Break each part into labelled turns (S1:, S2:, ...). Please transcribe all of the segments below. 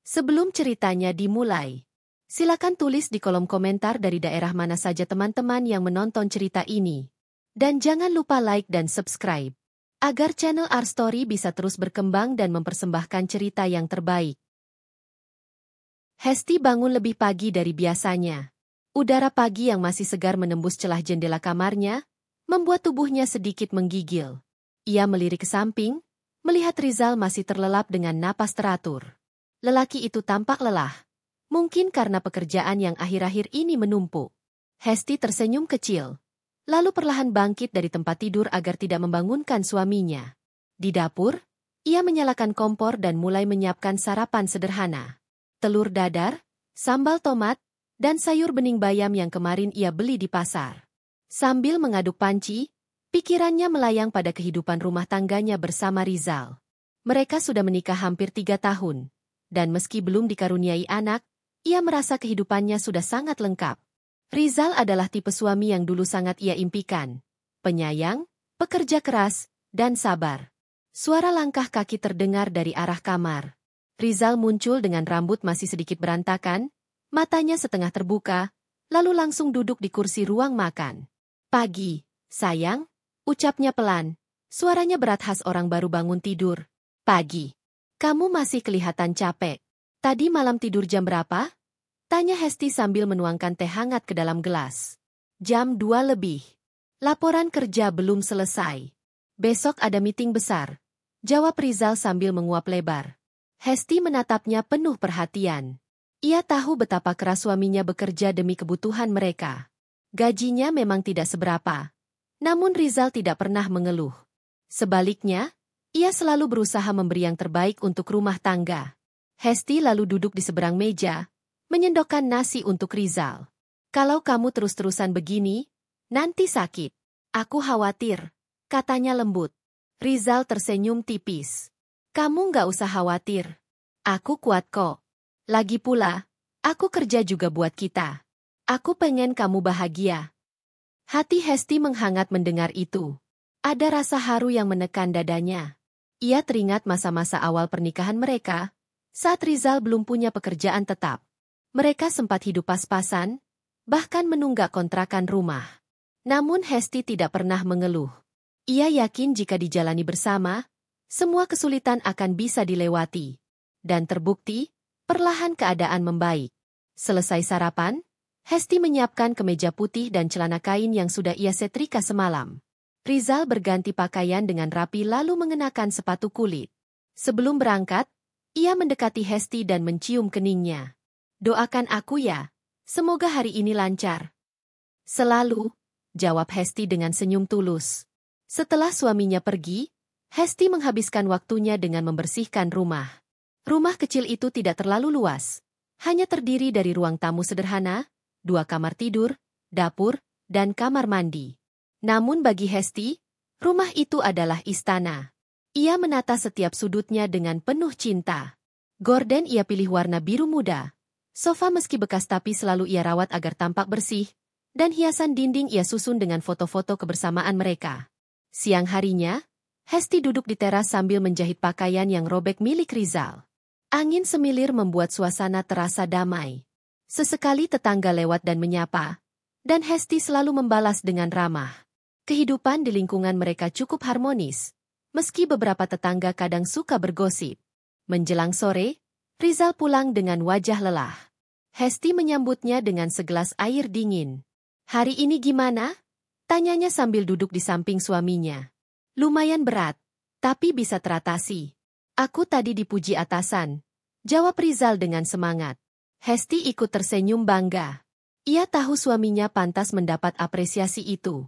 S1: Sebelum ceritanya dimulai, silakan tulis di kolom komentar dari daerah mana saja teman-teman yang menonton cerita ini. Dan jangan lupa like dan subscribe, agar channel Our Story bisa terus berkembang dan mempersembahkan cerita yang terbaik. Hesti bangun lebih pagi dari biasanya. Udara pagi yang masih segar menembus celah jendela kamarnya, membuat tubuhnya sedikit menggigil. Ia melirik ke samping, melihat Rizal masih terlelap dengan napas teratur. Lelaki itu tampak lelah, mungkin karena pekerjaan yang akhir-akhir ini menumpuk. Hesti tersenyum kecil, lalu perlahan bangkit dari tempat tidur agar tidak membangunkan suaminya. Di dapur, ia menyalakan kompor dan mulai menyiapkan sarapan sederhana. Telur dadar, sambal tomat, dan sayur bening bayam yang kemarin ia beli di pasar. Sambil mengaduk panci, pikirannya melayang pada kehidupan rumah tangganya bersama Rizal. Mereka sudah menikah hampir 3 tahun, dan meski belum dikaruniai anak, ia merasa kehidupannya sudah sangat lengkap. Rizal adalah tipe suami yang dulu sangat ia impikan. Penyayang, pekerja keras, dan sabar. Suara langkah kaki terdengar dari arah kamar. Rizal muncul dengan rambut masih sedikit berantakan, matanya setengah terbuka, lalu langsung duduk di kursi ruang makan. "Pagi, sayang," ucapnya pelan. Suaranya berat khas orang baru bangun tidur. "Pagi. Kamu masih kelihatan capek. Tadi malam tidur jam berapa?" Tanya Hesti sambil menuangkan teh hangat ke dalam gelas. "Jam 2 lebih. Laporan kerja belum selesai. Besok ada meeting besar," jawab Rizal sambil menguap lebar. Hesti menatapnya penuh perhatian. Ia tahu betapa keras suaminya bekerja demi kebutuhan mereka. Gajinya memang tidak seberapa, namun Rizal tidak pernah mengeluh. Sebaliknya, ia selalu berusaha memberi yang terbaik untuk rumah tangga. Hesti lalu duduk di seberang meja, menyendokkan nasi untuk Rizal. "Kalau kamu terus-terusan begini, nanti sakit. Aku khawatir," katanya lembut. Rizal tersenyum tipis. "Kamu nggak usah khawatir. Aku kuat kok. Lagi pula, aku kerja juga buat kita. Aku pengen kamu bahagia." Hati Hesti menghangat mendengar itu. Ada rasa haru yang menekan dadanya. Ia teringat masa-masa awal pernikahan mereka, saat Rizal belum punya pekerjaan tetap. Mereka sempat hidup pas-pasan, bahkan menunggak kontrakan rumah. Namun Hesti tidak pernah mengeluh. Ia yakin jika dijalani bersama, semua kesulitan akan bisa dilewati. Dan terbukti, perlahan keadaan membaik. Selesai sarapan, Hesti menyiapkan kemeja putih dan celana kain yang sudah ia setrika semalam. Rizal berganti pakaian dengan rapi lalu mengenakan sepatu kulit. Sebelum berangkat, ia mendekati Hesti dan mencium keningnya. "Doakan aku ya, semoga hari ini lancar." "Selalu," jawab Hesti dengan senyum tulus. Setelah suaminya pergi, Hesti menghabiskan waktunya dengan membersihkan rumah. Rumah kecil itu tidak terlalu luas, hanya terdiri dari ruang tamu sederhana, 2 kamar tidur, dapur, dan kamar mandi. Namun bagi Hesti, rumah itu adalah istana. Ia menata setiap sudutnya dengan penuh cinta. Gorden ia pilih warna biru muda. Sofa meski bekas tapi selalu ia rawat agar tampak bersih, dan hiasan dinding ia susun dengan foto-foto kebersamaan mereka. Siang harinya, Hesti duduk di teras sambil menjahit pakaian yang robek milik Rizal. Angin semilir membuat suasana terasa damai. Sesekali tetangga lewat dan menyapa, dan Hesti selalu membalas dengan ramah. Kehidupan di lingkungan mereka cukup harmonis, meski beberapa tetangga kadang suka bergosip. Menjelang sore, Rizal pulang dengan wajah lelah. Hesti menyambutnya dengan segelas air dingin. "Hari ini gimana?" tanyanya sambil duduk di samping suaminya. "Lumayan berat, tapi bisa teratasi. Aku tadi dipuji atasan," jawab Rizal dengan semangat. Hesti ikut tersenyum bangga. Ia tahu suaminya pantas mendapat apresiasi itu.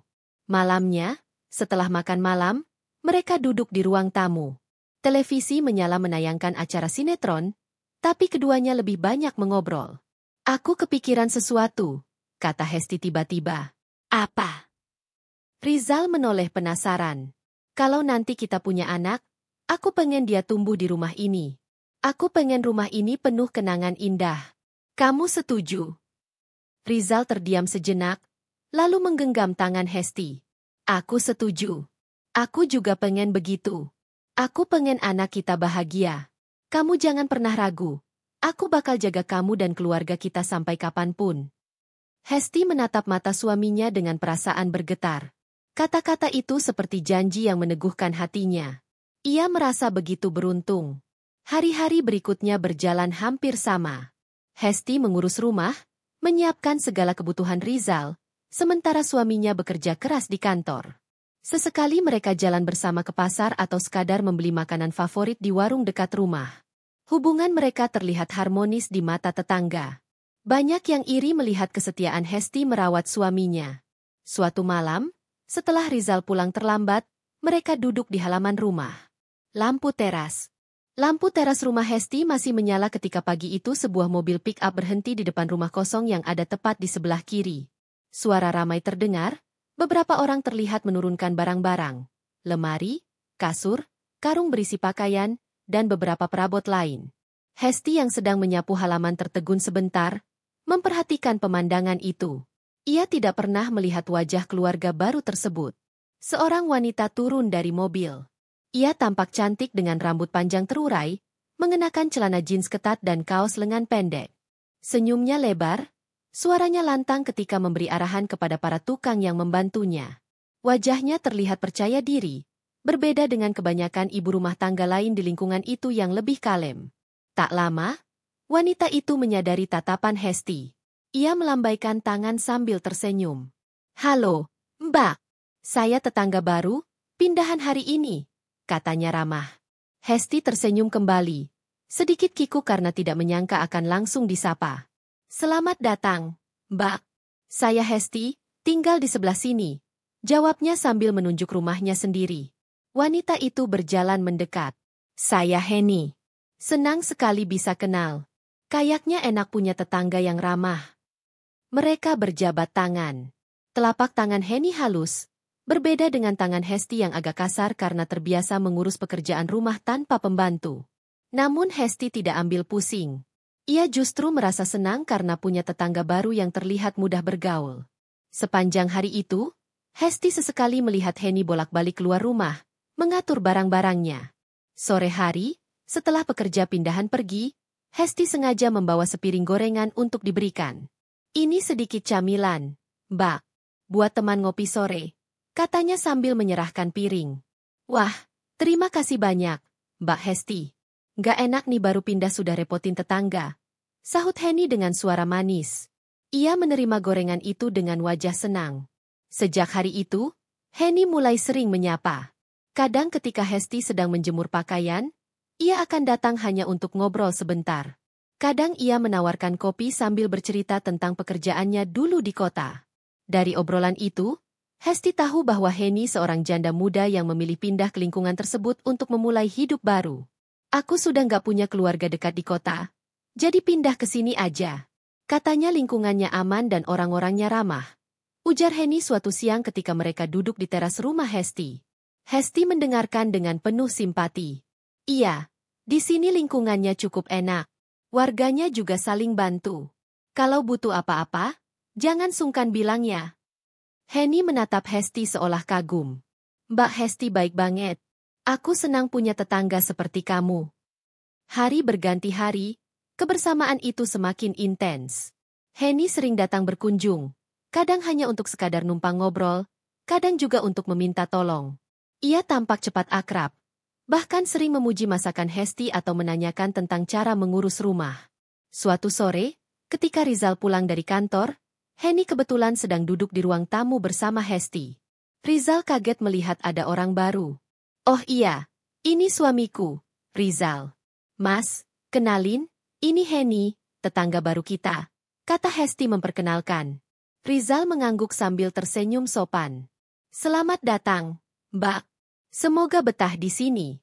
S1: Malamnya, setelah makan malam, mereka duduk di ruang tamu. Televisi menyala menayangkan acara sinetron, tapi keduanya lebih banyak mengobrol. "Aku kepikiran sesuatu," kata Hesti tiba-tiba. "Apa?" Rizal menoleh penasaran. "Kalau nanti kita punya anak, aku pengen dia tumbuh di rumah ini. Aku pengen rumah ini penuh kenangan indah. Kamu setuju?" Rizal terdiam sejenak, lalu menggenggam tangan Hesti. "Aku setuju. Aku juga pengen begitu. Aku pengen anak kita bahagia. Kamu jangan pernah ragu. Aku bakal jaga kamu dan keluarga kita sampai kapanpun. Hesti menatap mata suaminya dengan perasaan bergetar. Kata-kata itu seperti janji yang meneguhkan hatinya. Ia merasa begitu beruntung. Hari-hari berikutnya berjalan hampir sama. Hesti mengurus rumah, menyiapkan segala kebutuhan Rizal, sementara suaminya bekerja keras di kantor. Sesekali mereka jalan bersama ke pasar atau sekadar membeli makanan favorit di warung dekat rumah. Hubungan mereka terlihat harmonis di mata tetangga. Banyak yang iri melihat kesetiaan Hesti merawat suaminya. Suatu malam, setelah Rizal pulang terlambat, mereka duduk di halaman rumah. Lampu teras rumah Hesti masih menyala ketika pagi itu sebuah mobil pick-up berhenti di depan rumah kosong yang ada tepat di sebelah kiri. Suara ramai terdengar, beberapa orang terlihat menurunkan barang-barang. Lemari, kasur, karung berisi pakaian, dan beberapa perabot lain. Hesti yang sedang menyapu halaman tertegun sebentar, memperhatikan pemandangan itu. Ia tidak pernah melihat wajah keluarga baru tersebut. Seorang wanita turun dari mobil. Ia tampak cantik dengan rambut panjang terurai, mengenakan celana jeans ketat dan kaos lengan pendek. Senyumnya lebar, suaranya lantang ketika memberi arahan kepada para tukang yang membantunya. Wajahnya terlihat percaya diri, berbeda dengan kebanyakan ibu rumah tangga lain di lingkungan itu yang lebih kalem. Tak lama, wanita itu menyadari tatapan Hesti. Ia melambaikan tangan sambil tersenyum. "Halo, Mbak. Saya tetangga baru, pindahan hari ini," katanya ramah. Hesti tersenyum kembali, sedikit kikuk karena tidak menyangka akan langsung disapa. "Selamat datang, Mbak. Saya Hesti, tinggal di sebelah sini," jawabnya sambil menunjuk rumahnya sendiri. Wanita itu berjalan mendekat. "Saya Heni. Senang sekali bisa kenal. Kayaknya enak punya tetangga yang ramah." Mereka berjabat tangan. Telapak tangan Heni halus, berbeda dengan tangan Hesti yang agak kasar karena terbiasa mengurus pekerjaan rumah tanpa pembantu. Namun Hesti tidak ambil pusing. Ia justru merasa senang karena punya tetangga baru yang terlihat mudah bergaul. Sepanjang hari itu, Hesti sesekali melihat Heni bolak-balik keluar rumah, mengatur barang-barangnya. Sore hari, setelah pekerja pindahan pergi, Hesti sengaja membawa sepiring gorengan untuk diberikan. "Ini sedikit camilan, Mbak. Buat teman ngopi sore," katanya sambil menyerahkan piring. "Wah, terima kasih banyak, Mbak Hesti. Gak enak nih baru pindah sudah repotin tetangga," sahut Heni dengan suara manis. Ia menerima gorengan itu dengan wajah senang. Sejak hari itu, Heni mulai sering menyapa. Kadang ketika Hesti sedang menjemur pakaian, ia akan datang hanya untuk ngobrol sebentar. Kadang ia menawarkan kopi sambil bercerita tentang pekerjaannya dulu di kota. Dari obrolan itu, Hesti tahu bahwa Heni seorang janda muda yang memilih pindah ke lingkungan tersebut untuk memulai hidup baru. "Aku sudah gak punya keluarga dekat di kota, jadi pindah ke sini aja," katanya. Lingkungannya aman dan orang-orangnya ramah, ujar Heni suatu siang ketika mereka duduk di teras rumah Hesti. Hesti mendengarkan dengan penuh simpati. "Iya, di sini lingkungannya cukup enak. Warganya juga saling bantu. Kalau butuh apa-apa, jangan sungkan bilang ya." Heni menatap Hesti seolah kagum. "Mbak Hesti baik banget. Aku senang punya tetangga seperti kamu." Hari berganti hari, kebersamaan itu semakin intens. Heni sering datang berkunjung, kadang hanya untuk sekadar numpang ngobrol, kadang juga untuk meminta tolong. Ia tampak cepat akrab, bahkan sering memuji masakan Hesti atau menanyakan tentang cara mengurus rumah. Suatu sore, ketika Rizal pulang dari kantor, Heni kebetulan sedang duduk di ruang tamu bersama Hesti. Rizal kaget melihat ada orang baru. "Oh iya, ini suamiku, Rizal." "Mas, kenalin, ini Heni, tetangga baru kita," kata Hesti memperkenalkan. Rizal mengangguk sambil tersenyum sopan. "Selamat datang, Mbak. Semoga betah di sini."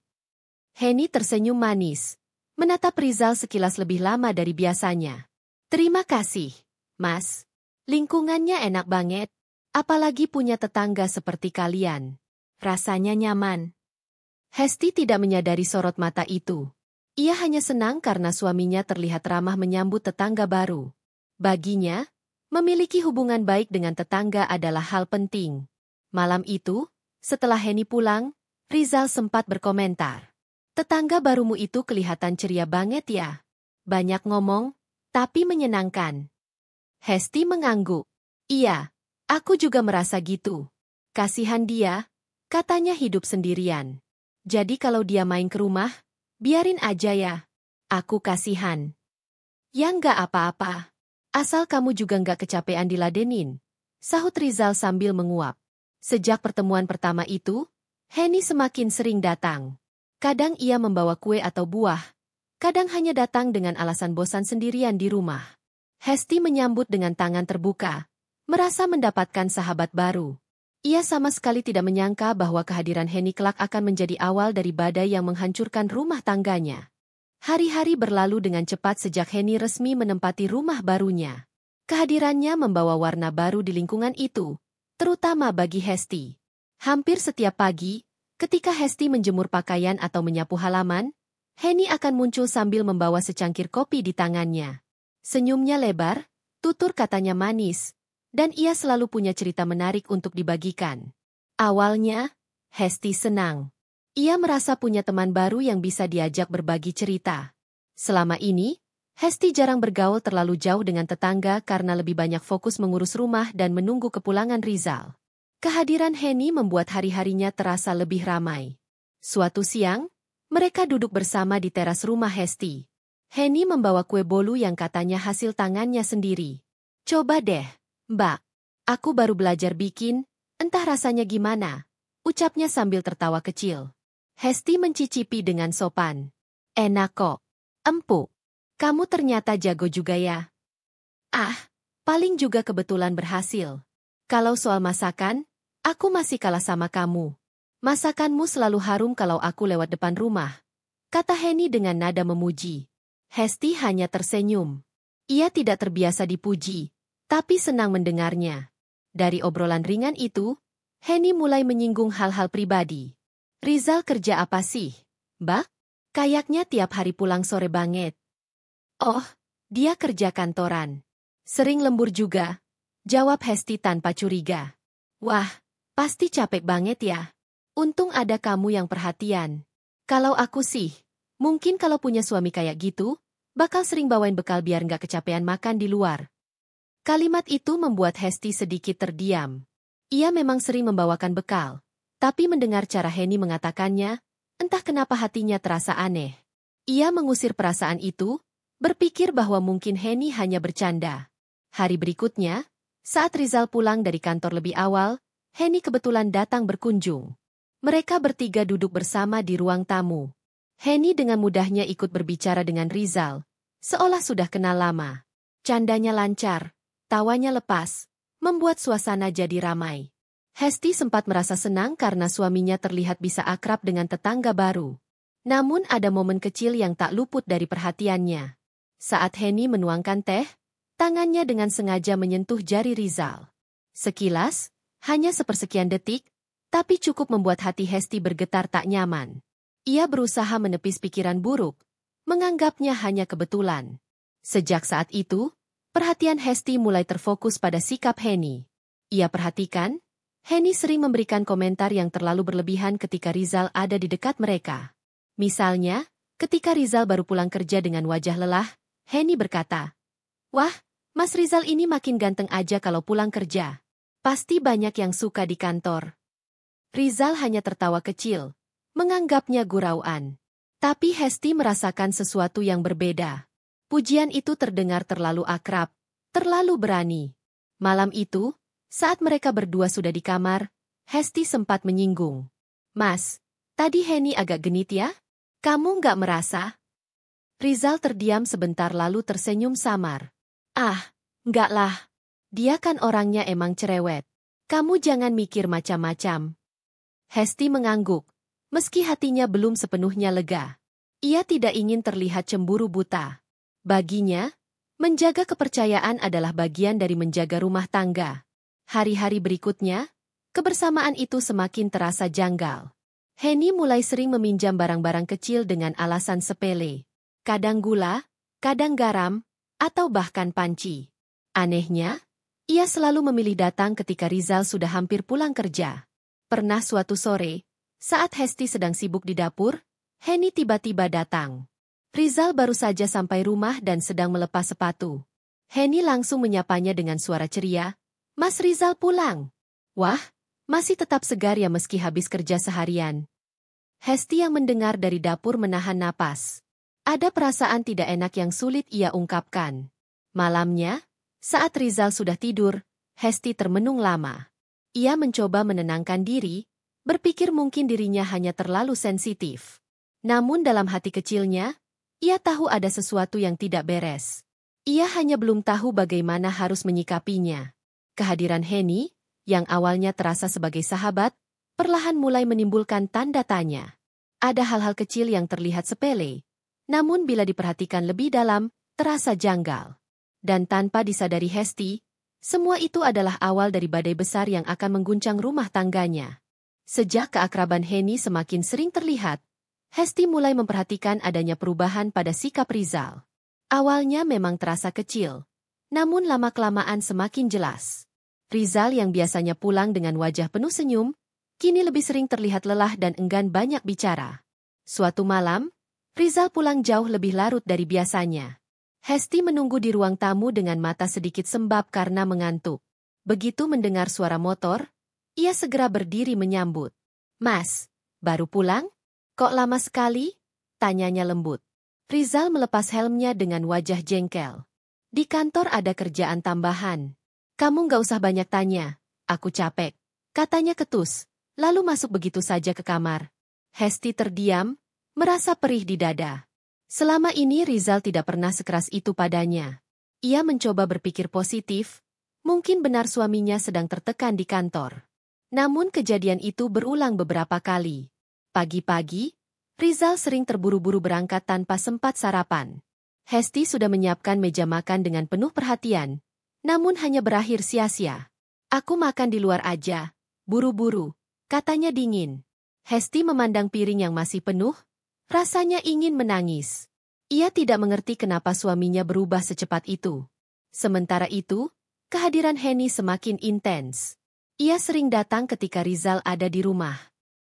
S1: Heni tersenyum manis, menatap Rizal sekilas lebih lama dari biasanya. "Terima kasih, Mas. Lingkungannya enak banget, apalagi punya tetangga seperti kalian. Rasanya nyaman." Hesti tidak menyadari sorot mata itu. Ia hanya senang karena suaminya terlihat ramah menyambut tetangga baru. Baginya, memiliki hubungan baik dengan tetangga adalah hal penting. Malam itu, setelah Heni pulang, Rizal sempat berkomentar. "Tetangga barumu itu kelihatan ceria banget ya. Banyak ngomong, tapi menyenangkan. Hesti mengangguk. Iya, aku juga merasa gitu. Kasihan dia, katanya hidup sendirian. Jadi kalau dia main ke rumah, biarin aja ya. Aku kasihan. Ya nggak apa-apa. Asal kamu juga nggak kecapean diladenin. Sahut Rizal sambil menguap. Sejak pertemuan pertama itu, Henny semakin sering datang. Kadang ia membawa kue atau buah. Kadang hanya datang dengan alasan bosan sendirian di rumah. Hesti menyambut dengan tangan terbuka, merasa mendapatkan sahabat baru. Ia sama sekali tidak menyangka bahwa kehadiran Henny kelak akan menjadi awal dari badai yang menghancurkan rumah tangganya. Hari-hari berlalu dengan cepat sejak Henny resmi menempati rumah barunya. Kehadirannya membawa warna baru di lingkungan itu, terutama bagi Hesti. Hampir setiap pagi, ketika Hesti menjemur pakaian atau menyapu halaman, Henny akan muncul sambil membawa secangkir kopi di tangannya. Senyumnya lebar, tutur katanya manis, dan ia selalu punya cerita menarik untuk dibagikan. Awalnya, Hesti senang. Ia merasa punya teman baru yang bisa diajak berbagi cerita. Selama ini, Hesti jarang bergaul terlalu jauh dengan tetangga karena lebih banyak fokus mengurus rumah dan menunggu kepulangan Rizal. Kehadiran Henny membuat hari-harinya terasa lebih ramai. Suatu siang, mereka duduk bersama di teras rumah Hesti. Henny membawa kue bolu yang katanya hasil tangannya sendiri. Coba deh, Mbak. Aku baru belajar bikin, entah rasanya gimana, ucapnya sambil tertawa kecil. Hesti mencicipi dengan sopan. Enak kok. Empuk. Kamu ternyata jago juga ya. Ah, paling juga kebetulan berhasil. Kalau soal masakan, aku masih kalah sama kamu. Masakanmu selalu harum kalau aku lewat depan rumah, kata Henny dengan nada memuji. Hesti hanya tersenyum. Ia tidak terbiasa dipuji, tapi senang mendengarnya. Dari obrolan ringan itu, Henny mulai menyinggung hal-hal pribadi. Rizal kerja apa sih, Mbak? Kayaknya tiap hari pulang sore banget. Oh, dia kerja kantoran. Sering lembur juga, jawab Hesti tanpa curiga. Wah, pasti capek banget ya. Untung ada kamu yang perhatian. Kalau aku sih, mungkin kalau punya suami kayak gitu, bakal sering bawain bekal biar nggak kecapean makan di luar. Kalimat itu membuat Hesti sedikit terdiam. Ia memang sering membawakan bekal, tapi mendengar cara Henny mengatakannya, entah kenapa hatinya terasa aneh. Ia mengusir perasaan itu, berpikir bahwa mungkin Henny hanya bercanda. Hari berikutnya, saat Rizal pulang dari kantor lebih awal, Henny kebetulan datang berkunjung. Mereka bertiga duduk bersama di ruang tamu. Henny dengan mudahnya ikut berbicara dengan Rizal, seolah sudah kenal lama. Candanya lancar, tawanya lepas, membuat suasana jadi ramai. Hesti sempat merasa senang karena suaminya terlihat bisa akrab dengan tetangga baru. Namun ada momen kecil yang tak luput dari perhatiannya. Saat Henny menuangkan teh, tangannya dengan sengaja menyentuh jari Rizal. Sekilas, hanya sepersekian detik, tapi cukup membuat hati Hesti bergetar tak nyaman. Ia berusaha menepis pikiran buruk, menganggapnya hanya kebetulan. Sejak saat itu, perhatian Hesti mulai terfokus pada sikap Henny. Ia perhatikan, Henny sering memberikan komentar yang terlalu berlebihan ketika Rizal ada di dekat mereka. Misalnya, ketika Rizal baru pulang kerja dengan wajah lelah, Henny berkata, "Wah, Mas Rizal ini makin ganteng aja kalau pulang kerja. Pasti banyak yang suka di kantor." Rizal hanya tertawa kecil, menganggapnya gurauan. Tapi Hesti merasakan sesuatu yang berbeda. Pujian itu terdengar terlalu akrab, terlalu berani. Malam itu, saat mereka berdua sudah di kamar, Hesti sempat menyinggung. "Mas, tadi Henny agak genit ya? Kamu nggak merasa?" Rizal terdiam sebentar lalu tersenyum samar. "Ah, nggak lah. Dia kan orangnya emang cerewet. Kamu jangan mikir macam-macam." Hesti mengangguk, meski hatinya belum sepenuhnya lega. Ia tidak ingin terlihat cemburu buta. Baginya, menjaga kepercayaan adalah bagian dari menjaga rumah tangga. Hari-hari berikutnya, kebersamaan itu semakin terasa janggal. Henny mulai sering meminjam barang-barang kecil dengan alasan sepele. Kadang gula, kadang garam, atau bahkan panci. Anehnya, ia selalu memilih datang ketika Rizal sudah hampir pulang kerja. Pernah suatu sore, saat Hesti sedang sibuk di dapur, Henny tiba-tiba datang. Rizal baru saja sampai rumah dan sedang melepas sepatu. Henny langsung menyapanya dengan suara ceria, "Mas Rizal pulang." "Wah, masih tetap segar ya meski habis kerja seharian." Hesti yang mendengar dari dapur menahan napas. Ada perasaan tidak enak yang sulit ia ungkapkan. Malamnya, saat Rizal sudah tidur, Hesti termenung lama. Ia mencoba menenangkan diri, berpikir mungkin dirinya hanya terlalu sensitif. Namun dalam hati kecilnya, ia tahu ada sesuatu yang tidak beres. Ia hanya belum tahu bagaimana harus menyikapinya. Kehadiran Henny, yang awalnya terasa sebagai sahabat, perlahan mulai menimbulkan tanda tanya. Ada hal-hal kecil yang terlihat sepele, namun bila diperhatikan lebih dalam, terasa janggal. Dan tanpa disadari Hesti, semua itu adalah awal dari badai besar yang akan mengguncang rumah tangganya. Sejak keakraban Henny semakin sering terlihat, Hesti mulai memperhatikan adanya perubahan pada sikap Rizal. Awalnya memang terasa kecil, namun lama-kelamaan semakin jelas. Rizal yang biasanya pulang dengan wajah penuh senyum, kini lebih sering terlihat lelah dan enggan banyak bicara. Suatu malam, Rizal pulang jauh lebih larut dari biasanya. Hesti menunggu di ruang tamu dengan mata sedikit sembab karena mengantuk. Begitu mendengar suara motor, ia segera berdiri menyambut. "Mas, baru pulang? Kok lama sekali?" tanyanya lembut. Rizal melepas helmnya dengan wajah jengkel. "Di kantor ada kerjaan tambahan. Kamu nggak usah banyak tanya, aku capek," katanya ketus, lalu masuk begitu saja ke kamar. Hesti terdiam, merasa perih di dada. Selama ini Rizal tidak pernah sekeras itu padanya. Ia mencoba berpikir positif, mungkin benar suaminya sedang tertekan di kantor. Namun kejadian itu berulang beberapa kali. Pagi-pagi, Rizal sering terburu-buru berangkat tanpa sempat sarapan. Hesti sudah menyiapkan meja makan dengan penuh perhatian, namun hanya berakhir sia-sia. "Aku makan di luar aja, buru-buru," katanya dingin. Hesti memandang piring yang masih penuh, rasanya ingin menangis. Ia tidak mengerti kenapa suaminya berubah secepat itu. Sementara itu, kehadiran Henny semakin intens. Ia sering datang ketika Rizal ada di rumah.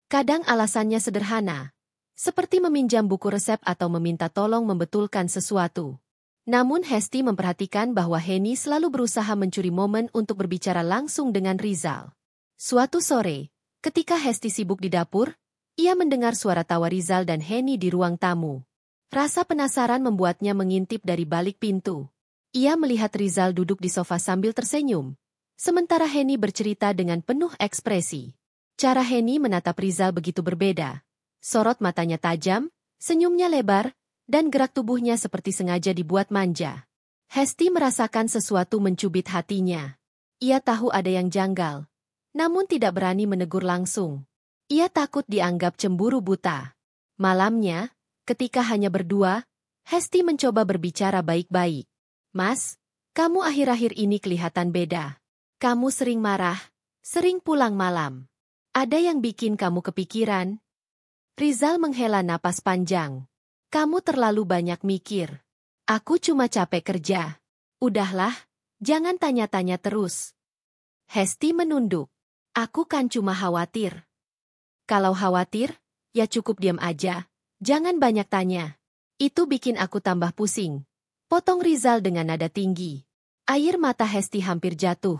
S1: Kadang alasannya sederhana, seperti meminjam buku resep atau meminta tolong membetulkan sesuatu. Namun Hesti memperhatikan bahwa Henny selalu berusaha mencuri momen untuk berbicara langsung dengan Rizal. Suatu sore, ketika Hesti sibuk di dapur, ia mendengar suara tawa Rizal dan Henny di ruang tamu. Rasa penasaran membuatnya mengintip dari balik pintu. Ia melihat Rizal duduk di sofa sambil tersenyum, sementara Henny bercerita dengan penuh ekspresi. Cara Henny menatap Rizal begitu berbeda. Sorot matanya tajam, senyumnya lebar, dan gerak tubuhnya seperti sengaja dibuat manja. Hesti merasakan sesuatu mencubit hatinya. Ia tahu ada yang janggal, namun tidak berani menegur langsung. Ia takut dianggap cemburu buta. Malamnya, ketika hanya berdua, Hesti mencoba berbicara baik-baik. "Mas, kamu akhir-akhir ini kelihatan beda. Kamu sering marah, sering pulang malam. Ada yang bikin kamu kepikiran?" Rizal menghela napas panjang. "Kamu terlalu banyak mikir. Aku cuma capek kerja." "Udahlah, jangan tanya-tanya terus." Hesti menunduk. "Aku kan cuma khawatir." "Kalau khawatir, ya cukup diam aja. Jangan banyak tanya. Itu bikin aku tambah pusing." Potong Rizal dengan nada tinggi. Air mata Hesti hampir jatuh.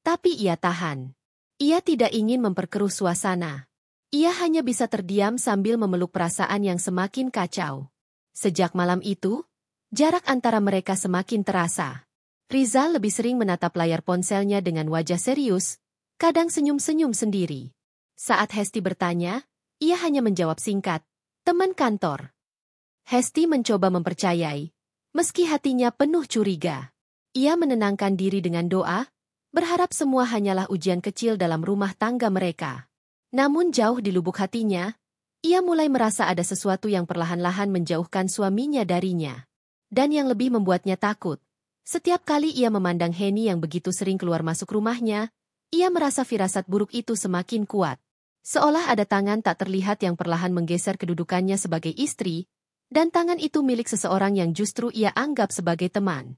S1: Tapi ia tahan. Ia tidak ingin memperkeruh suasana. Ia hanya bisa terdiam sambil memeluk perasaan yang semakin kacau. Sejak malam itu, jarak antara mereka semakin terasa. Rizal lebih sering menatap layar ponselnya dengan wajah serius, kadang senyum-senyum sendiri. Saat Hesti bertanya, ia hanya menjawab singkat, "Teman kantor." Hesti mencoba mempercayai, meski hatinya penuh curiga. Ia menenangkan diri dengan doa, berharap semua hanyalah ujian kecil dalam rumah tangga mereka. Namun jauh di lubuk hatinya, ia mulai merasa ada sesuatu yang perlahan-lahan menjauhkan suaminya darinya. Dan yang lebih membuatnya takut, setiap kali ia memandang Henny yang begitu sering keluar masuk rumahnya, ia merasa firasat buruk itu semakin kuat. Seolah ada tangan tak terlihat yang perlahan menggeser kedudukannya sebagai istri, dan tangan itu milik seseorang yang justru ia anggap sebagai teman.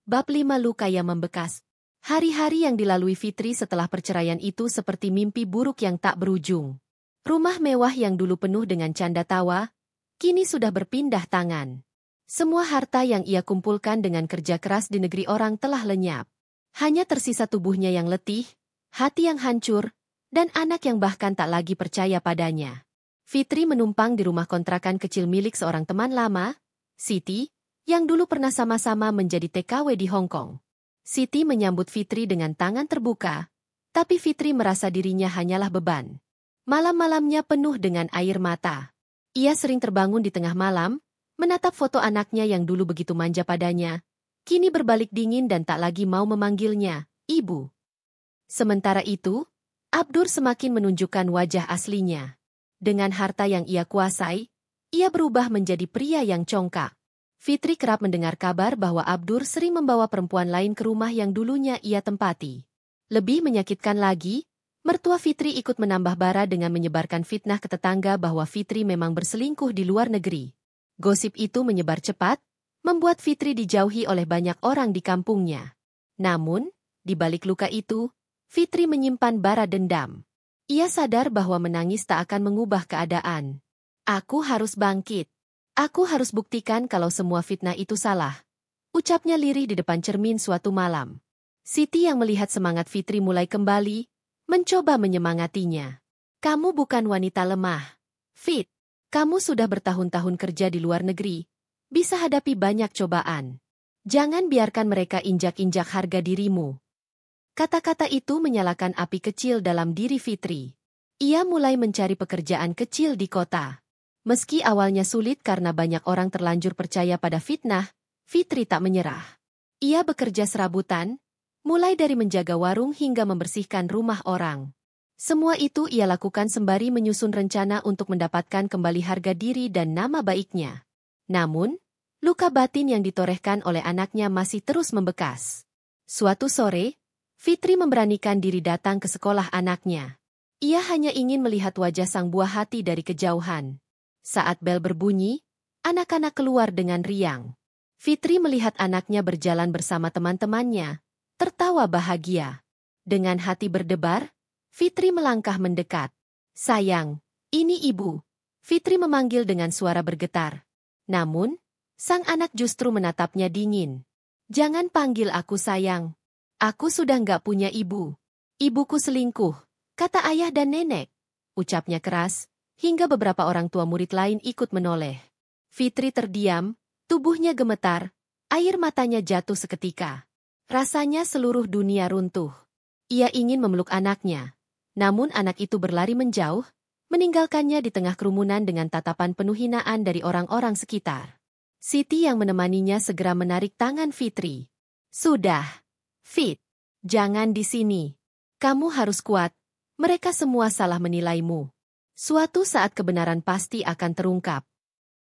S1: Bab 5 Luka yang membekas. Hari-hari yang dilalui Fitri setelah perceraian itu seperti mimpi buruk yang tak berujung. Rumah mewah yang dulu penuh dengan canda tawa, kini sudah berpindah tangan. Semua harta yang ia kumpulkan dengan kerja keras di negeri orang telah lenyap. Hanya tersisa tubuhnya yang letih, hati yang hancur, dan anak yang bahkan tak lagi percaya padanya. Fitri menumpang di rumah kontrakan kecil milik seorang teman lama, Siti, yang dulu pernah sama-sama menjadi TKW di Hong Kong. Siti menyambut Fitri dengan tangan terbuka, tapi Fitri merasa dirinya hanyalah beban. Malam-malamnya penuh dengan air mata. Ia sering terbangun di tengah malam, menatap foto anaknya yang dulu begitu manja padanya, kini berbalik dingin dan tak lagi mau memanggilnya, Ibu. Sementara itu, Abdur semakin menunjukkan wajah aslinya. Dengan harta yang ia kuasai, ia berubah menjadi pria yang congkak. Fitri kerap mendengar kabar bahwa Abdur sering membawa perempuan lain ke rumah yang dulunya ia tempati. Lebih menyakitkan lagi, mertua Fitri ikut menambah bara dengan menyebarkan fitnah ke tetangga bahwa Fitri memang berselingkuh di luar negeri. Gosip itu menyebar cepat, membuat Fitri dijauhi oleh banyak orang di kampungnya. Namun, di balik luka itu, Fitri menyimpan bara dendam. Ia sadar bahwa menangis tak akan mengubah keadaan. Aku harus bangkit. Aku harus buktikan kalau semua fitnah itu salah. Ucapnya lirih di depan cermin suatu malam. Siti yang melihat semangat Fitri mulai kembali, mencoba menyemangatinya. Kamu bukan wanita lemah, Fit. Kamu sudah bertahun-tahun kerja di luar negeri, bisa hadapi banyak cobaan. Jangan biarkan mereka injak-injak harga dirimu. Kata-kata itu menyalakan api kecil dalam diri Fitri. Ia mulai mencari pekerjaan kecil di kota. Meski awalnya sulit karena banyak orang terlanjur percaya pada fitnah, Fitri tak menyerah. Ia bekerja serabutan, mulai dari menjaga warung hingga membersihkan rumah orang. Semua itu ia lakukan sembari menyusun rencana untuk mendapatkan kembali harga diri dan nama baiknya. Namun, luka batin yang ditorehkan oleh anaknya masih terus membekas. Suatu sore, Fitri memberanikan diri datang ke sekolah anaknya. Ia hanya ingin melihat wajah sang buah hati dari kejauhan. Saat bel berbunyi, anak-anak keluar dengan riang. Fitri melihat anaknya berjalan bersama teman-temannya, tertawa bahagia. Dengan hati berdebar, Fitri melangkah mendekat. Sayang, ini ibu. Fitri memanggil dengan suara bergetar. Namun, sang anak justru menatapnya dingin. Jangan panggil aku sayang. Aku sudah nggak punya ibu. Ibuku selingkuh, kata ayah dan nenek. Ucapnya keras, hingga beberapa orang tua murid lain ikut menoleh. Fitri terdiam, tubuhnya gemetar, air matanya jatuh seketika. Rasanya seluruh dunia runtuh. Ia ingin memeluk anaknya. Namun anak itu berlari menjauh, meninggalkannya di tengah kerumunan dengan tatapan penuh hinaan dari orang-orang sekitar. Siti yang menemaninya segera menarik tangan Fitri. Sudah, Fit, jangan di sini. Kamu harus kuat, mereka semua salah menilaimu. Suatu saat kebenaran pasti akan terungkap.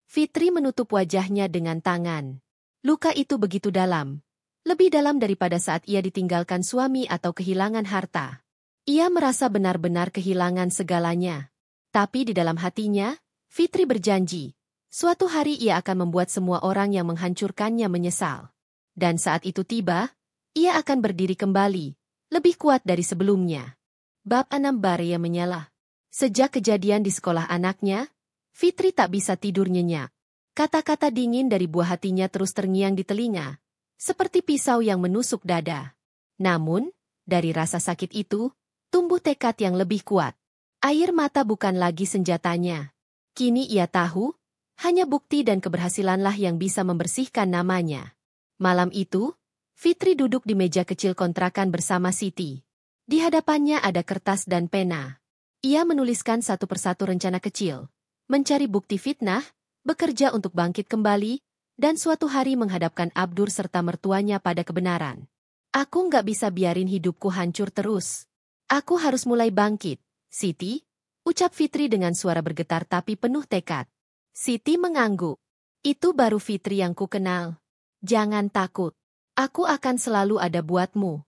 S1: Fitri menutup wajahnya dengan tangan. Luka itu begitu dalam. Lebih dalam daripada saat ia ditinggalkan suami atau kehilangan harta. Ia merasa benar-benar kehilangan segalanya. Tapi di dalam hatinya, Fitri berjanji, suatu hari ia akan membuat semua orang yang menghancurkannya menyesal. Dan saat itu tiba, ia akan berdiri kembali, lebih kuat dari sebelumnya. Bab 6 Baria menyala. Sejak kejadian di sekolah anaknya, Fitri tak bisa tidur nyenyak. Kata-kata dingin dari buah hatinya terus terngiang di telinga, seperti pisau yang menusuk dada. Namun, dari rasa sakit itu, tumbuh tekad yang lebih kuat. Air mata bukan lagi senjatanya. Kini ia tahu, hanya bukti dan keberhasilanlah yang bisa membersihkan namanya. Malam itu, Fitri duduk di meja kecil kontrakan bersama Siti. Di hadapannya ada kertas dan pena. Ia menuliskan satu persatu rencana kecil, mencari bukti fitnah, bekerja untuk bangkit kembali, dan suatu hari menghadapkan Abdur serta mertuanya pada kebenaran. Aku nggak bisa biarin hidupku hancur terus. Aku harus mulai bangkit, Siti, ucap Fitri dengan suara bergetar tapi penuh tekad. Siti mengangguk. Itu baru Fitri yang ku kenal. Jangan takut. Aku akan selalu ada buatmu.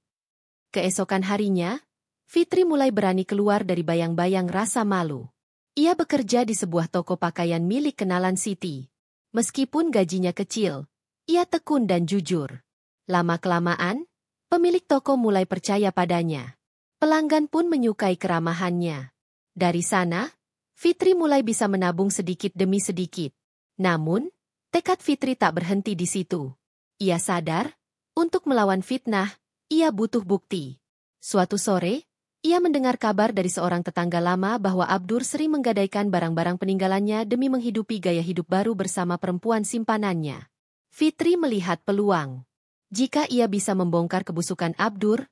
S1: Keesokan harinya, Fitri mulai berani keluar dari bayang-bayang rasa malu. Ia bekerja di sebuah toko pakaian milik kenalan Siti. Meskipun gajinya kecil, ia tekun dan jujur. Lama-kelamaan, pemilik toko mulai percaya padanya. Pelanggan pun menyukai keramahannya. Dari sana, Fitri mulai bisa menabung sedikit demi sedikit. Namun, Tekad Fitri tak berhenti di situ. Ia sadar, untuk melawan fitnah, ia butuh bukti. Suatu sore, ia mendengar kabar dari seorang tetangga lama bahwa Abdur sering menggadaikan barang-barang peninggalannya demi menghidupi gaya hidup baru bersama perempuan simpanannya. Fitri melihat peluang. Jika ia bisa membongkar kebusukan Abdur,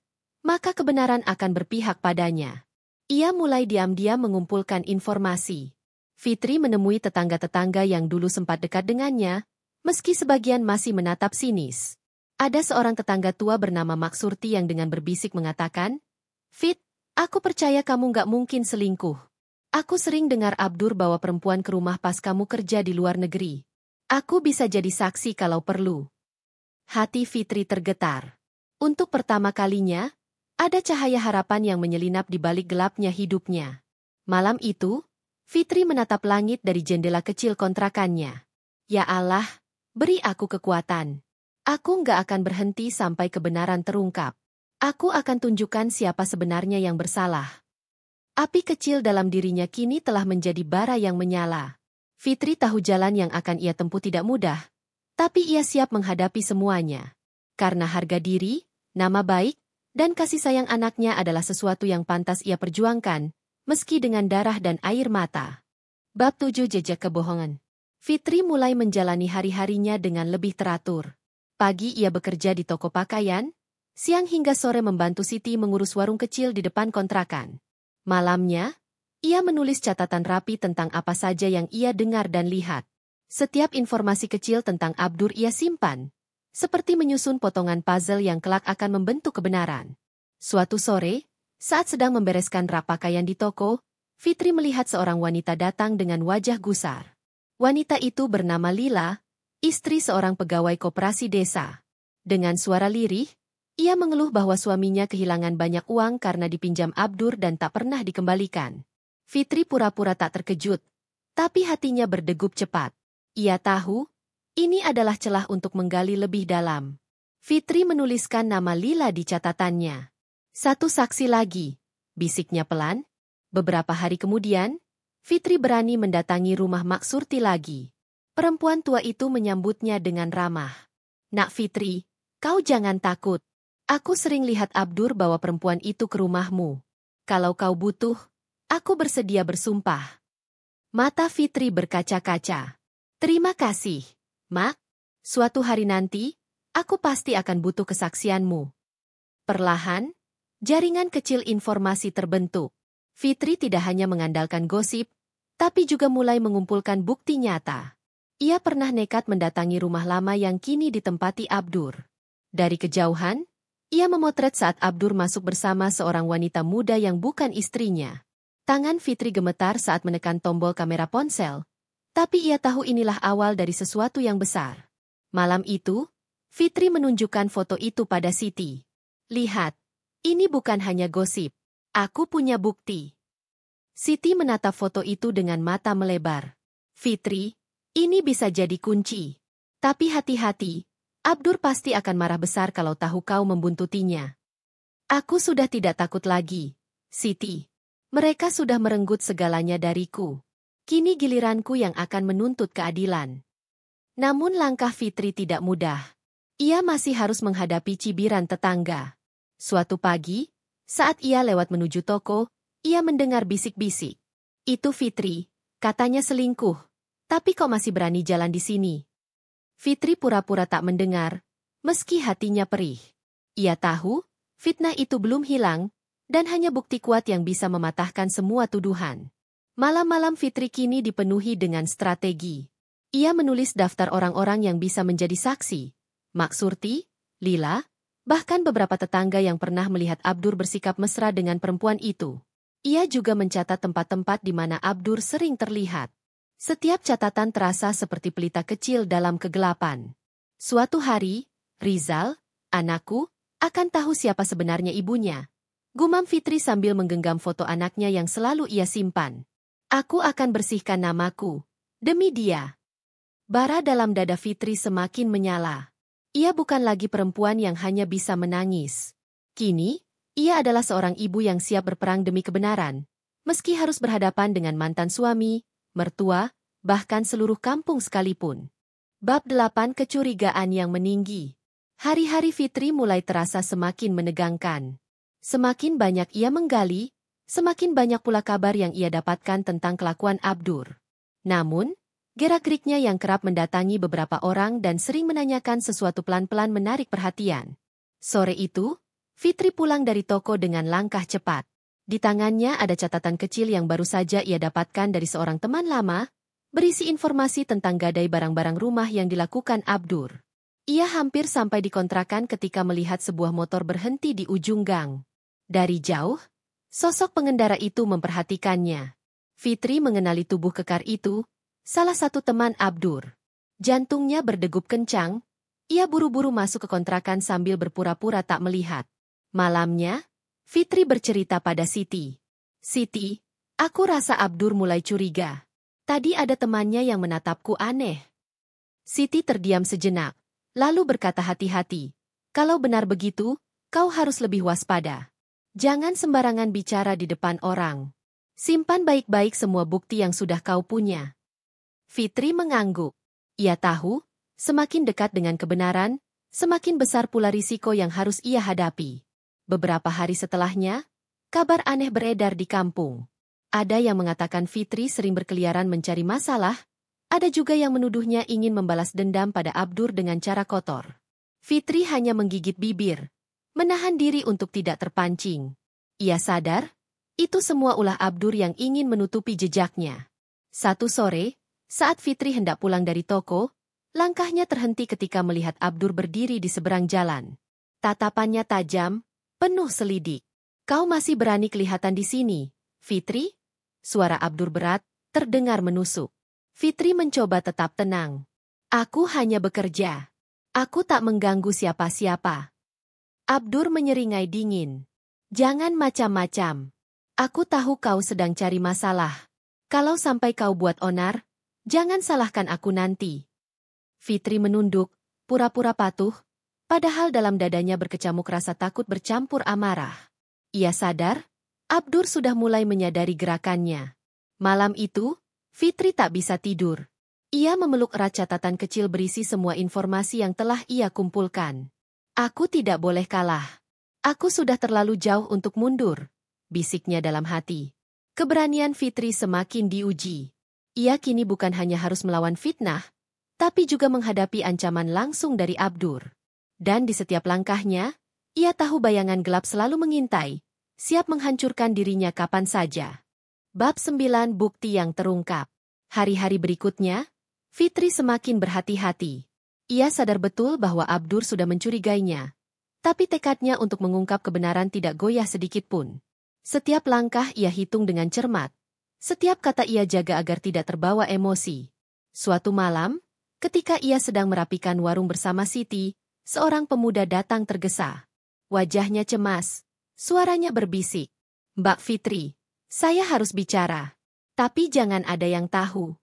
S1: maka kebenaran akan berpihak padanya. Ia mulai diam-diam mengumpulkan informasi. Fitri menemui tetangga-tetangga yang dulu sempat dekat dengannya, meski sebagian masih menatap sinis. Ada seorang tetangga tua bernama Maksurti yang dengan berbisik mengatakan, "Fit, aku percaya kamu nggak mungkin selingkuh. Aku sering dengar Abdur bawa perempuan ke rumah pas kamu kerja di luar negeri. Aku bisa jadi saksi kalau perlu." Hati Fitri tergetar. Untuk pertama kalinya, ada cahaya harapan yang menyelinap di balik gelapnya hidupnya. Malam itu, Fitri menatap langit dari jendela kecil kontrakannya. Ya Allah, beri aku kekuatan. Aku nggak akan berhenti sampai kebenaran terungkap. Aku akan tunjukkan siapa sebenarnya yang bersalah. Api kecil dalam dirinya kini telah menjadi bara yang menyala. Fitri tahu jalan yang akan ia tempuh tidak mudah, tapi ia siap menghadapi semuanya. Karena harga diri, nama baik, dan kasih sayang anaknya adalah sesuatu yang pantas ia perjuangkan, meski dengan darah dan air mata. Bab 7 Jejak Kebohongan. Fitri mulai menjalani hari-harinya dengan lebih teratur. Pagi ia bekerja di toko pakaian, siang hingga sore membantu Siti mengurus warung kecil di depan kontrakan. Malamnya, ia menulis catatan rapi tentang apa saja yang ia dengar dan lihat. Setiap informasi kecil tentang Abdur ia simpan, seperti menyusun potongan puzzle yang kelak akan membentuk kebenaran. Suatu sore, saat sedang membereskan rak pakaian di toko, Fitri melihat seorang wanita datang dengan wajah gusar. Wanita itu bernama Lila, istri seorang pegawai koperasi desa. Dengan suara lirih, ia mengeluh bahwa suaminya kehilangan banyak uang karena dipinjam Abdur dan tak pernah dikembalikan. Fitri pura-pura tak terkejut, tapi hatinya berdegup cepat. Ia tahu, ini adalah celah untuk menggali lebih dalam. Fitri menuliskan nama Lila di catatannya. "Satu saksi lagi," bisiknya pelan. Beberapa hari kemudian, Fitri berani mendatangi rumah Maksurti lagi. Perempuan tua itu menyambutnya dengan ramah. "Nak Fitri, kau jangan takut. Aku sering lihat Abdur bawa perempuan itu ke rumahmu. Kalau kau butuh, aku bersedia bersumpah." Mata Fitri berkaca-kaca. "Terima kasih, Mak. Suatu hari nanti, aku pasti akan butuh kesaksianmu." Perlahan, jaringan kecil informasi terbentuk. Fitri tidak hanya mengandalkan gosip, tapi juga mulai mengumpulkan bukti nyata. Ia pernah nekat mendatangi rumah lama yang kini ditempati Abdur. Dari kejauhan, ia memotret saat Abdur masuk bersama seorang wanita muda yang bukan istrinya. Tangan Fitri gemetar saat menekan tombol kamera ponsel, tapi ia tahu inilah awal dari sesuatu yang besar. Malam itu, Fitri menunjukkan foto itu pada Siti. "Lihat, ini bukan hanya gosip. Aku punya bukti." Siti menatap foto itu dengan mata melebar. "Fitri, ini bisa jadi kunci. Tapi hati-hati, Abdur pasti akan marah besar kalau tahu kau membuntutinya." "Aku sudah tidak takut lagi, Siti. Mereka sudah merenggut segalanya dariku. Kini giliranku yang akan menuntut keadilan." Namun langkah Fitri tidak mudah. Ia masih harus menghadapi cibiran tetangga. Suatu pagi, saat ia lewat menuju toko, ia mendengar bisik-bisik. "Itu Fitri, katanya selingkuh. Tapi kok masih berani jalan di sini?" Fitri pura-pura tak mendengar, meski hatinya perih. Ia tahu, fitnah itu belum hilang, dan hanya bukti kuat yang bisa mematahkan semua tuduhan. Malam-malam Fitri kini dipenuhi dengan strategi. Ia menulis daftar orang-orang yang bisa menjadi saksi. Maksurti, Lila, bahkan beberapa tetangga yang pernah melihat Abdur bersikap mesra dengan perempuan itu. Ia juga mencatat tempat-tempat di mana Abdur sering terlihat. Setiap catatan terasa seperti pelita kecil dalam kegelapan. Suatu hari, "Rizal, anakku, akan tahu siapa sebenarnya ibunya," gumam Fitri sambil menggenggam foto anaknya yang selalu ia simpan. "Aku akan bersihkan namaku demi dia." Bara dalam dada Fitri semakin menyala. Ia bukan lagi perempuan yang hanya bisa menangis. Kini, ia adalah seorang ibu yang siap berperang demi kebenaran, meski harus berhadapan dengan mantan suami, mertua, bahkan seluruh kampung sekalipun. Bab 8 Kecurigaan yang meninggi. Hari-hari Fitri mulai terasa semakin menegangkan. Semakin banyak ia menggali, semakin banyak pula kabar yang ia dapatkan tentang kelakuan Abdur. Namun, gerak-geriknya yang kerap mendatangi beberapa orang dan sering menanyakan sesuatu pelan-pelan menarik perhatian. Sore itu, Fitri pulang dari toko dengan langkah cepat. Di tangannya ada catatan kecil yang baru saja ia dapatkan dari seorang teman lama, berisi informasi tentang gadai barang-barang rumah yang dilakukan Abdur. Ia hampir sampai di kontrakan ketika melihat sebuah motor berhenti di ujung gang. Dari jauh, sosok pengendara itu memperhatikannya. Fitri mengenali tubuh kekar itu, salah satu teman Abdur. Jantungnya berdegup kencang, ia buru-buru masuk ke kontrakan sambil berpura-pura tak melihat. Malamnya, Fitri bercerita pada Siti. Siti, aku rasa Abdur mulai curiga. Tadi ada temannya yang menatapku aneh. Siti terdiam sejenak, lalu berkata hati-hati. Kalau benar begitu, kau harus lebih waspada. Jangan sembarangan bicara di depan orang. Simpan baik-baik semua bukti yang sudah kau punya. Fitri mengangguk. Ia tahu, semakin dekat dengan kebenaran, semakin besar pula risiko yang harus ia hadapi. Beberapa hari setelahnya, kabar aneh beredar di kampung. Ada yang mengatakan Fitri sering berkeliaran mencari masalah, ada juga yang menuduhnya ingin membalas dendam pada Abdur dengan cara kotor. Fitri hanya menggigit bibir, menahan diri untuk tidak terpancing. Ia sadar, itu semua ulah Abdur yang ingin menutupi jejaknya. Satu sore, saat Fitri hendak pulang dari toko, langkahnya terhenti ketika melihat Abdur berdiri di seberang jalan. Tatapannya tajam, penuh selidik. Kau masih berani kelihatan di sini, Fitri? Suara Abdur berat, terdengar menusuk. Fitri mencoba tetap tenang. Aku hanya bekerja. Aku tak mengganggu siapa-siapa. Abdur menyeringai dingin. Jangan macam-macam. Aku tahu kau sedang cari masalah. Kalau sampai kau buat onar, jangan salahkan aku nanti. Fitri menunduk, pura-pura patuh, padahal dalam dadanya berkecamuk rasa takut bercampur amarah. Ia sadar, Abdur sudah mulai menyadari gerakannya. Malam itu, Fitri tak bisa tidur. Ia memeluk erat catatan kecil berisi semua informasi yang telah ia kumpulkan. Aku tidak boleh kalah. Aku sudah terlalu jauh untuk mundur, bisiknya dalam hati. Keberanian Fitri semakin diuji. Ia kini bukan hanya harus melawan fitnah, tapi juga menghadapi ancaman langsung dari Abdur. Dan di setiap langkahnya, ia tahu bayangan gelap selalu mengintai, siap menghancurkan dirinya kapan saja. Bab 9 Bukti yang terungkap. Hari-hari berikutnya, Fitri semakin berhati-hati. Ia sadar betul bahwa Abdur sudah mencurigainya, tapi tekadnya untuk mengungkap kebenaran tidak goyah sedikit pun. Setiap langkah ia hitung dengan cermat. Setiap kata ia jaga agar tidak terbawa emosi. Suatu malam, ketika ia sedang merapikan warung bersama Siti, seorang pemuda datang tergesa. Wajahnya cemas, suaranya berbisik. Mbak Fitri, saya harus bicara. Tapi jangan ada yang tahu.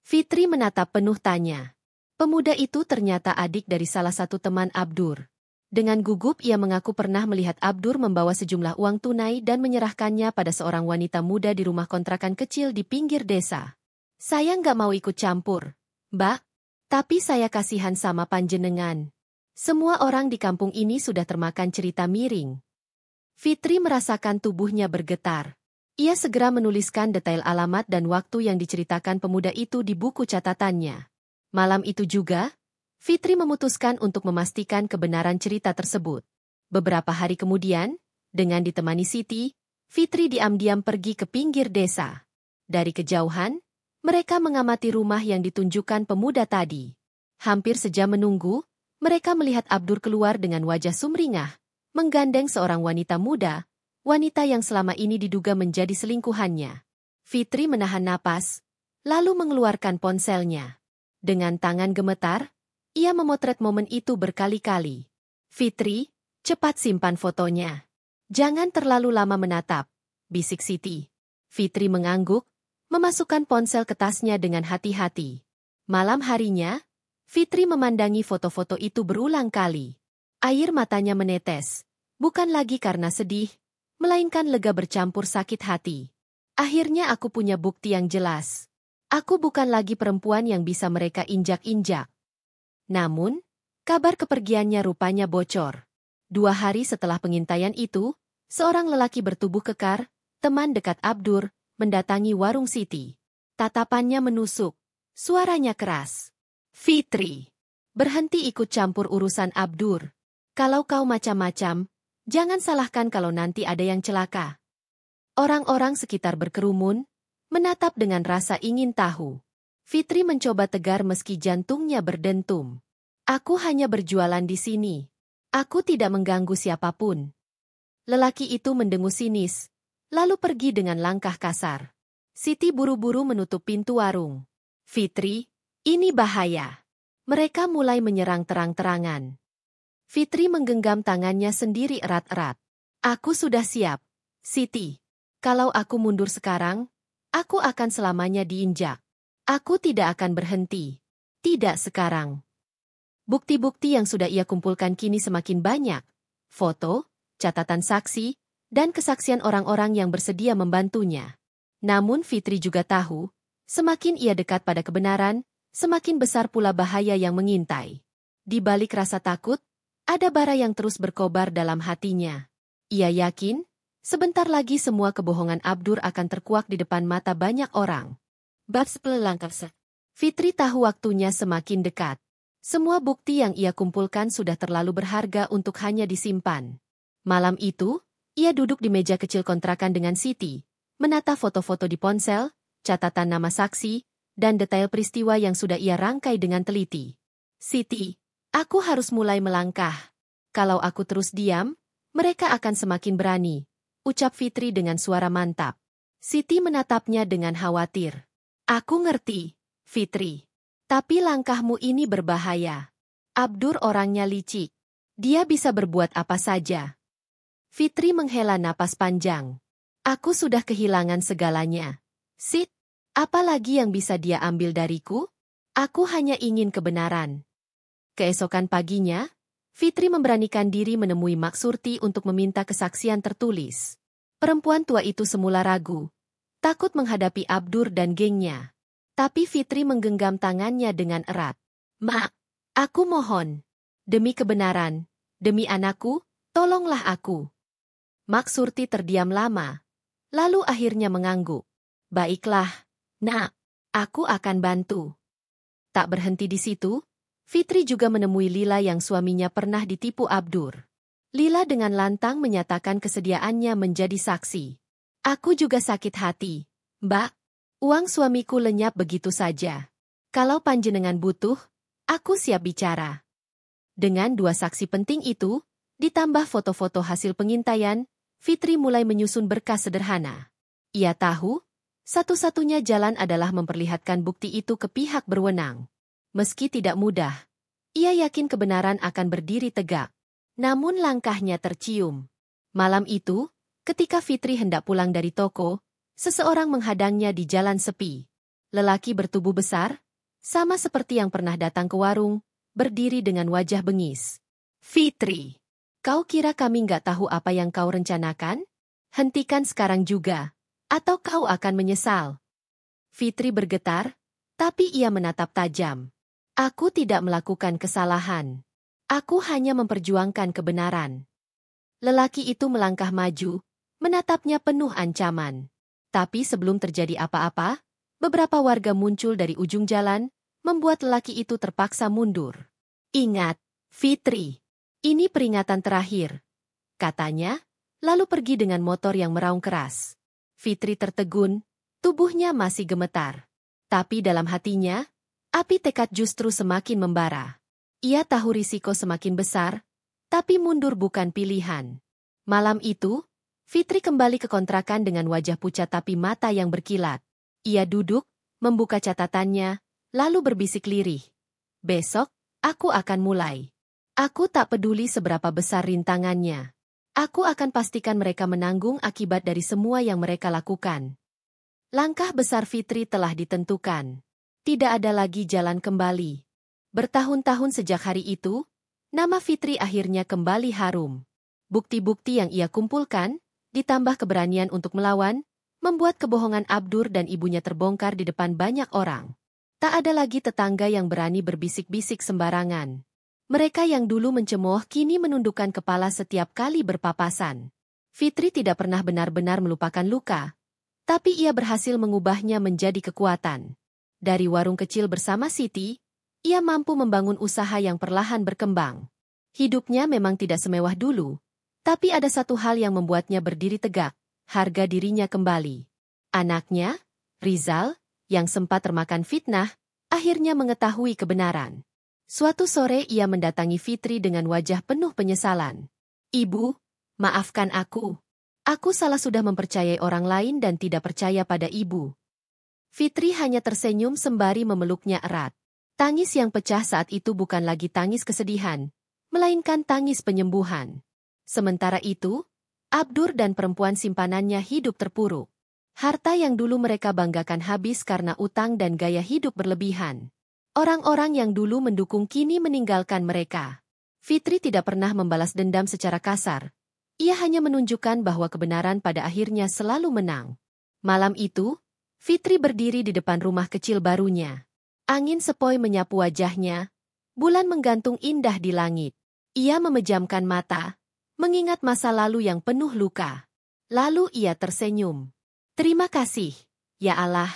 S1: Fitri menatap penuh tanya. Pemuda itu ternyata adik dari salah satu teman Abdur. Dengan gugup ia mengaku pernah melihat Abdur membawa sejumlah uang tunai dan menyerahkannya pada seorang wanita muda di rumah kontrakan kecil di pinggir desa. Saya nggak mau ikut campur, Mbak. Tapi saya kasihan sama panjenengan. Semua orang di kampung ini sudah termakan cerita miring. Fitri merasakan tubuhnya bergetar. Ia segera menuliskan detail alamat dan waktu yang diceritakan pemuda itu di buku catatannya. Malam itu juga, Fitri memutuskan untuk memastikan kebenaran cerita tersebut. Beberapa hari kemudian, dengan ditemani Siti, Fitri diam-diam pergi ke pinggir desa. Dari kejauhan, mereka mengamati rumah yang ditunjukkan pemuda tadi. Hampir sejam menunggu, mereka melihat Abdur keluar dengan wajah sumringah, menggandeng seorang wanita muda, wanita yang selama ini diduga menjadi selingkuhannya. Fitri menahan napas, lalu mengeluarkan ponselnya. Dengan tangan gemetar, ia memotret momen itu berkali-kali. Fitri, cepat simpan fotonya. Jangan terlalu lama menatap, bisik Siti. Fitri mengangguk, memasukkan ponsel ke tasnya dengan hati-hati. Malam harinya, Fitri memandangi foto-foto itu berulang kali. Air matanya menetes, bukan lagi karena sedih, melainkan lega bercampur sakit hati. Akhirnya aku punya bukti yang jelas. Aku bukan lagi perempuan yang bisa mereka injak-injak. Namun, kabar kepergiannya rupanya bocor. 2 hari setelah pengintaian itu, seorang lelaki bertubuh kekar, teman dekat Abdur, mendatangi warung Siti. Tatapannya menusuk, suaranya keras. Fitri, berhenti ikut campur urusan Abdur. Kalau kau macam-macam, jangan salahkan kalau nanti ada yang celaka. Orang-orang sekitar berkerumun, menatap dengan rasa ingin tahu. Fitri mencoba tegar meski jantungnya berdentum. Aku hanya berjualan di sini. Aku tidak mengganggu siapapun. Lelaki itu mendengus sinis, lalu pergi dengan langkah kasar. Siti buru-buru menutup pintu warung. Fitri, ini bahaya. Mereka mulai menyerang terang-terangan. Fitri menggenggam tangannya sendiri erat-erat. Aku sudah siap, Siti. Kalau aku mundur sekarang, aku akan selamanya diinjak. Aku tidak akan berhenti. Tidak sekarang. Bukti-bukti yang sudah ia kumpulkan kini semakin banyak. Foto, catatan saksi, dan kesaksian orang-orang yang bersedia membantunya. Namun Fitri juga tahu, semakin ia dekat pada kebenaran, semakin besar pula bahaya yang mengintai. Di balik rasa takut, ada bara yang terus berkobar dalam hatinya. Ia yakin, sebentar lagi semua kebohongan Abdur akan terkuak di depan mata banyak orang. Babs pelangkap. Fitri tahu waktunya semakin dekat. Semua bukti yang ia kumpulkan sudah terlalu berharga untuk hanya disimpan. Malam itu, ia duduk di meja kecil kontrakan dengan Siti, menata foto-foto di ponsel, catatan nama saksi, dan detail peristiwa yang sudah ia rangkai dengan teliti. Siti, aku harus mulai melangkah. Kalau aku terus diam, mereka akan semakin berani, ucap Fitri dengan suara mantap. Siti menatapnya dengan khawatir. Aku ngerti, Fitri. Tapi langkahmu ini berbahaya. Abdur orangnya licik. Dia bisa berbuat apa saja. Fitri menghela napas panjang. Aku sudah kehilangan segalanya. Sit, apa lagi yang bisa dia ambil dariku? Aku hanya ingin kebenaran. Keesokan paginya, Fitri memberanikan diri menemui Mak Surti untuk meminta kesaksian tertulis. Perempuan tua itu semula ragu, takut menghadapi Abdur dan gengnya. Tapi Fitri menggenggam tangannya dengan erat. Mak, aku mohon. Demi kebenaran, demi anakku, tolonglah aku. Mak Surti terdiam lama, lalu akhirnya mengangguk. Baiklah, nak, aku akan bantu. Tak berhenti di situ, Fitri juga menemui Lila yang suaminya pernah ditipu Abdur. Lila dengan lantang menyatakan kesediaannya menjadi saksi. Aku juga sakit hati, Mbak. Uang suamiku lenyap begitu saja. Kalau panjenengan butuh, aku siap bicara. Dengan 2 saksi penting itu, ditambah foto-foto hasil pengintaian, Fitri mulai menyusun berkas sederhana. Ia tahu, satu-satunya jalan adalah memperlihatkan bukti itu ke pihak berwenang. Meski tidak mudah, ia yakin kebenaran akan berdiri tegak. Namun langkahnya tercium. Malam itu, ketika Fitri hendak pulang dari toko, seseorang menghadangnya di jalan sepi. Lelaki bertubuh besar, sama seperti yang pernah datang ke warung, berdiri dengan wajah bengis. Fitri, kau kira kami nggak tahu apa yang kau rencanakan? Hentikan sekarang juga, atau kau akan menyesal. Fitri bergetar, tapi ia menatap tajam. Aku tidak melakukan kesalahan. Aku hanya memperjuangkan kebenaran. Lelaki itu melangkah maju, menatapnya penuh ancaman. Tapi sebelum terjadi apa-apa, beberapa warga muncul dari ujung jalan, membuat lelaki itu terpaksa mundur. Ingat, Fitri, ini peringatan terakhir, katanya, lalu pergi dengan motor yang meraung keras. Fitri tertegun, tubuhnya masih gemetar. Tapi dalam hatinya, api tekad justru semakin membara. Ia tahu risiko semakin besar, tapi mundur bukan pilihan. Malam itu, Fitri kembali ke kontrakan dengan wajah pucat tapi mata yang berkilat. Ia duduk, membuka catatannya, lalu berbisik lirih. Besok, aku akan mulai. Aku tak peduli seberapa besar rintangannya. Aku akan pastikan mereka menanggung akibat dari semua yang mereka lakukan. Langkah besar Fitri telah ditentukan. Tidak ada lagi jalan kembali. Bertahun-tahun sejak hari itu, nama Fitri akhirnya kembali harum. Bukti-bukti yang ia kumpulkan, ditambah keberanian untuk melawan, membuat kebohongan Abdur dan ibunya terbongkar di depan banyak orang. Tak ada lagi tetangga yang berani berbisik-bisik sembarangan. Mereka yang dulu mencemooh kini menundukkan kepala setiap kali berpapasan. Fitri tidak pernah benar-benar melupakan luka, tapi ia berhasil mengubahnya menjadi kekuatan. Dari warung kecil bersama Siti, ia mampu membangun usaha yang perlahan berkembang. Hidupnya memang tidak semewah dulu, tapi ada satu hal yang membuatnya berdiri tegak, harga dirinya kembali. Anaknya, Rizal, yang sempat termakan fitnah, akhirnya mengetahui kebenaran. Suatu sore ia mendatangi Fitri dengan wajah penuh penyesalan. "Ibu, maafkan aku. Aku salah sudah mempercayai orang lain dan tidak percaya pada ibu." Fitri hanya tersenyum sembari memeluknya erat. Tangis yang pecah saat itu bukan lagi tangis kesedihan, melainkan tangis penyembuhan. Sementara itu, Abdur dan perempuan simpanannya hidup terpuruk. Harta yang dulu mereka banggakan habis karena utang dan gaya hidup berlebihan. Orang-orang yang dulu mendukung kini meninggalkan mereka. Fitri tidak pernah membalas dendam secara kasar. Ia hanya menunjukkan bahwa kebenaran pada akhirnya selalu menang. Malam itu, Fitri berdiri di depan rumah kecil barunya. Angin sepoi menyapu wajahnya, bulan menggantung indah di langit. Ia memejamkan mata, mengingat masa lalu yang penuh luka. Lalu ia tersenyum. "Terima kasih, ya Allah.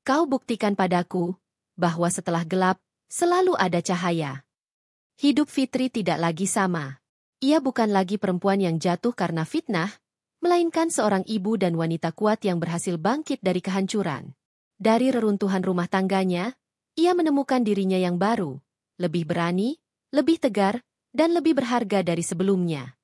S1: Kau buktikan padaku bahwa setelah gelap, selalu ada cahaya." Hidup Fitri tidak lagi sama. Ia bukan lagi perempuan yang jatuh karena fitnah, melainkan seorang ibu dan wanita kuat yang berhasil bangkit dari kehancuran. Dari reruntuhan rumah tangganya, ia menemukan dirinya yang baru, lebih berani, lebih tegar, dan lebih berharga dari sebelumnya.